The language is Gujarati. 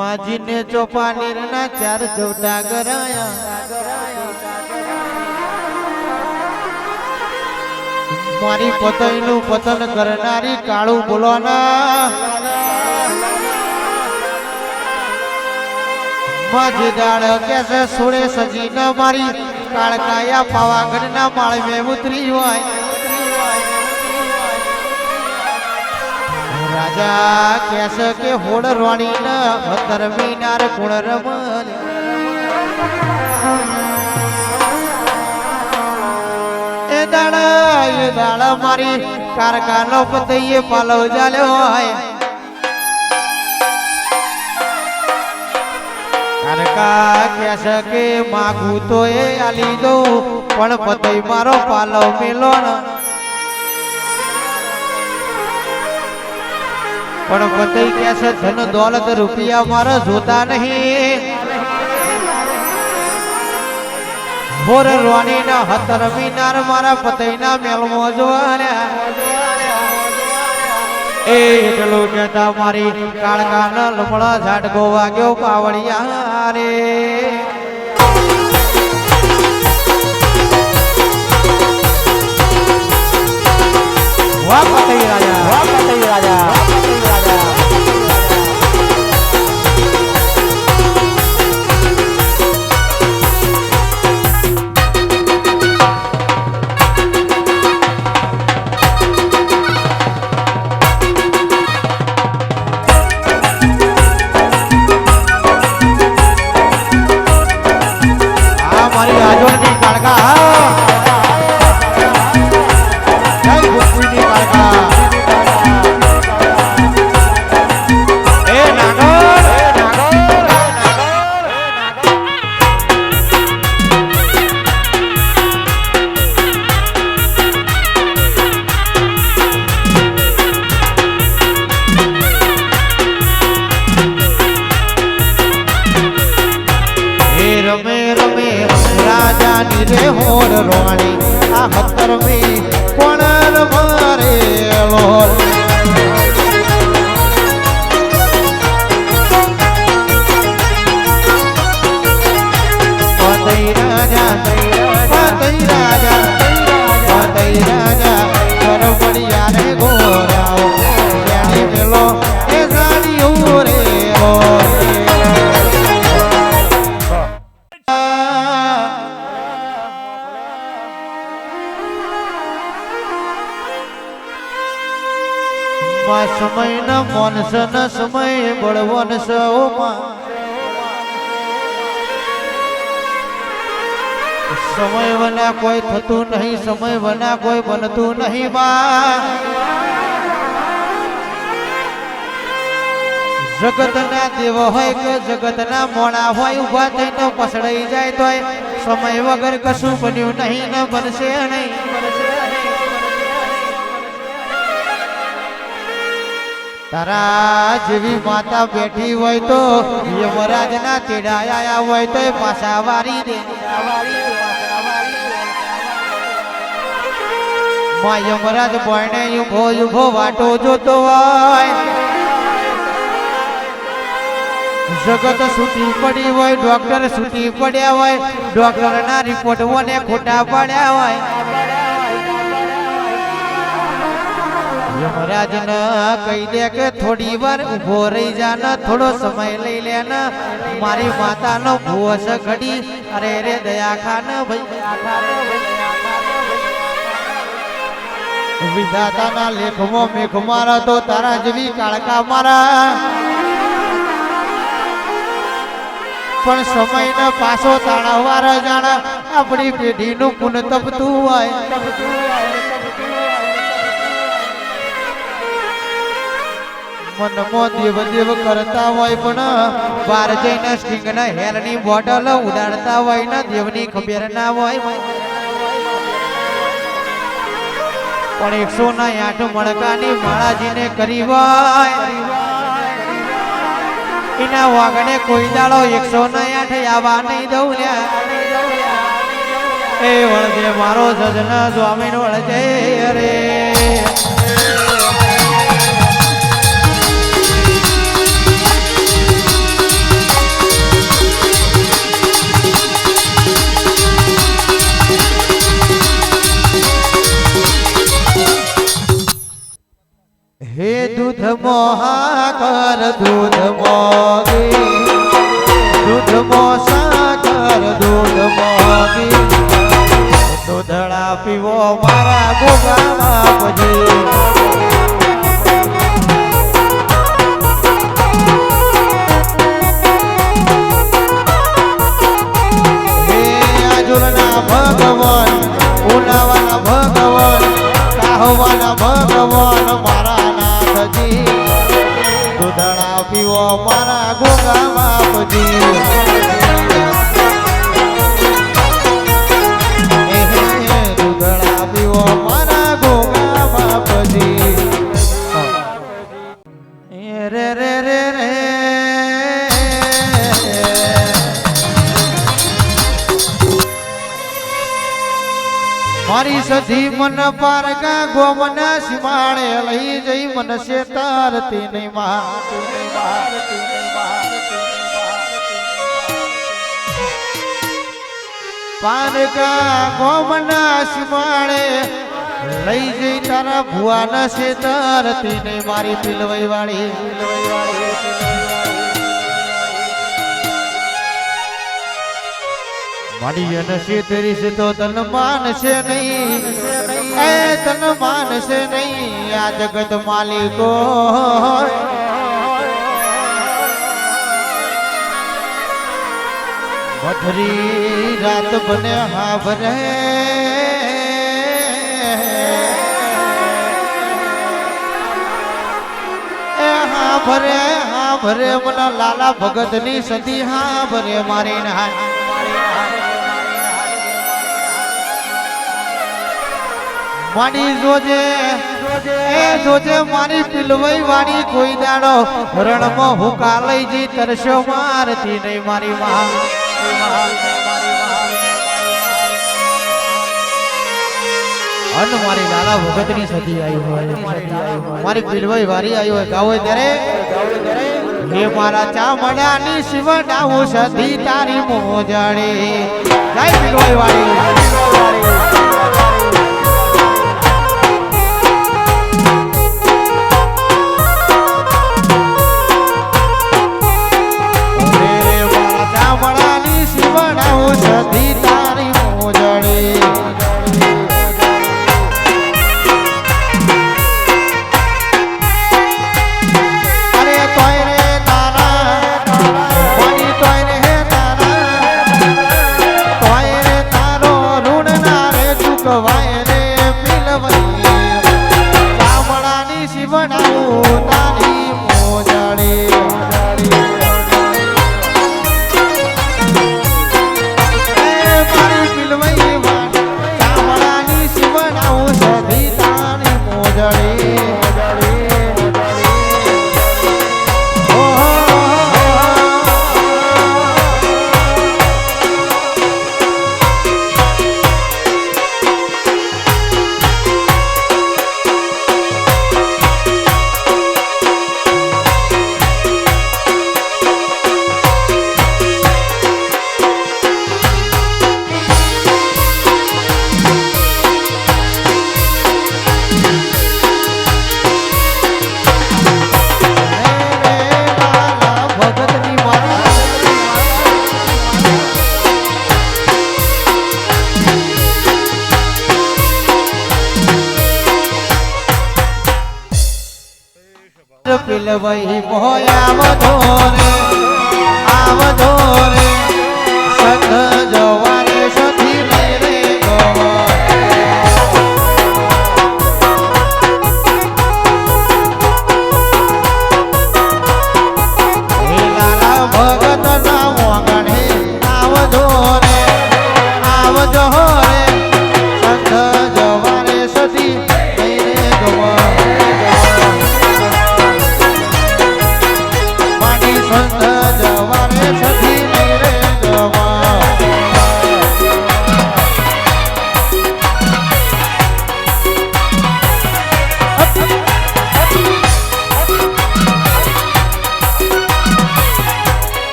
માજીને ચોપાનેરના ચાર જોટા ગરાયા મારી પતઈનું પતન કરનારી કાળું બોલવાના માજી દાળ કેસે સોળે સજીને મારી કાળકાયા પાવાગઢના માળવે ઉતરી હોય રાજા કેસે કે હોડ રોણીના હતર મીનાર કુણ રમન એ દાડા મારી કારકાનો પતઈએ પાલવ જાલ્યો હોય કારકા કેસે કે માગું તો એ આલી દઉં પણ પતઈ મારો પાલવ મેલો ન પણ પતઈ કેસે ધન દોલત રૂપિયા મારા જોતા નહીં હોર રોની ના હતર મીનાર મારા પતઈના મેલમાં જોવાના એ એટલું કેતા મારી કાળકાના લમણા ઝાડકો વાગ્યો પાવડિયા રે વાહ પતઈ રાજા વાહ પતઈ રાજા રે હોર રોણી આ હતર મી કોણ મારે લોલ પતઈ રાજા પતઈ રાજા પતઈ રાજા કરવડિયા રે ગોરાઓ જાણી મેલો એ જાણી રે સમય ન મોનસ ન સમય બળવન સમય વના કોઈ થતું નહીં સમય વના કોઈ બનતું નહીં બા જગત ના દેવ હોય કે જગત ના મોણા હોય ઉભા થઈને પસડાઈ જાય તો સમય વગર કશું બન્યું નહીં ને બનશે નહીં તારા જેવી માતા બેઠી હોય તો યમરાજ ના તેડાયા હોય તો પાછા વારી દે માં યમરાજ બોયને ઉભો ઉભો વાટો જોતો હોય જગત સૂતી પડી હોય ડોક્ટર સૂતી પડ્યા હોય ડોક્ટર ના રિપોર્ટ ઓને ખોટા પડ્યા હોય યમરાજ ન કહી દે કે થોડી વાર ઉભો રહી જા ને થોડો સમય લઈ લે ને મારી માતા નો ભૂસ ઘડી અરે રે દયા ખાન ભાઈ વિધાતા ના લેખમાં મેઘ મારા તો તારા જેવી કાળકા મારા પણ સમય ને પાછો તાણાવાર જાણા આપણી પેઢી નું પુન તપતું હોય મનમાં દેવ દેવ કરતા હોય પણ બહાર જઈને સ્ટિંગ ના હેર ની બોટલ ઉડાડતા હોય ને દેવની ખબર ના હોય પણ 108 મણકાની માળાજીને કરી હોય એના વાગણે કોઈ દાડો 108 આવા નહીં દઉં ને એ વળજે મારો સજના સ્વામી નો વળજે રે દૂધ મોહાકર દૂધ મોગી દૂધ મો સાકર દૂધ મોગી દૂધડા પીવો મારા ગોગા બાપજી ભગવાન ઉનાવાના ભગવાન કાહવાના ભગવાન મારા નાથજી દૂધડા પીવો મારા ગોગા બાપજી દૂધડા પીવો મારા ગોગા બાપજી રે રે રે રે મારી સધી મન પારગા ગોમન સીમાડે લઈ જઈ મન સે તારતી નહીં પારગા ગોમન સીમાડે લઈ જઈ તારા ભુવન સે તારતી નહીં મારી પિલવઈ વાળી મારી અનસે તેરી સે તો તન માનશે નહીં એ તન માનશે નહીં આ જગત માલિકો મધરી રાત બને હાભરે એ હાભરે હાભરે મને લાલા ભગત ની સતી હાભરે મારી ના મારી જોજે એ જોજે મારી પિલવઈ વાળી કોઈ દાડો રણમાં હુકા લઈ જઈ તરસ્યો મારતી નહીં મારી માં અન મારી લાલા ભગત ની સતી આવી હોય મારી પિલવઈ વાળી આવી હોય ગાવો ત્યારે હે મારા ચામડાની શિવડાવું સતી તારી મોજાડી જય પિલવઈ વાળી સધી તારી મોજડી અરે તોય રે તારા પાણી તોય રે તારા તોય રે તારો ઋણ ના રે ચૂકવાય રે પિલવઈ ચામડાની શિવડાવું તારી મોજડી પિલવઈ મોયા આવધો રે સખ જવા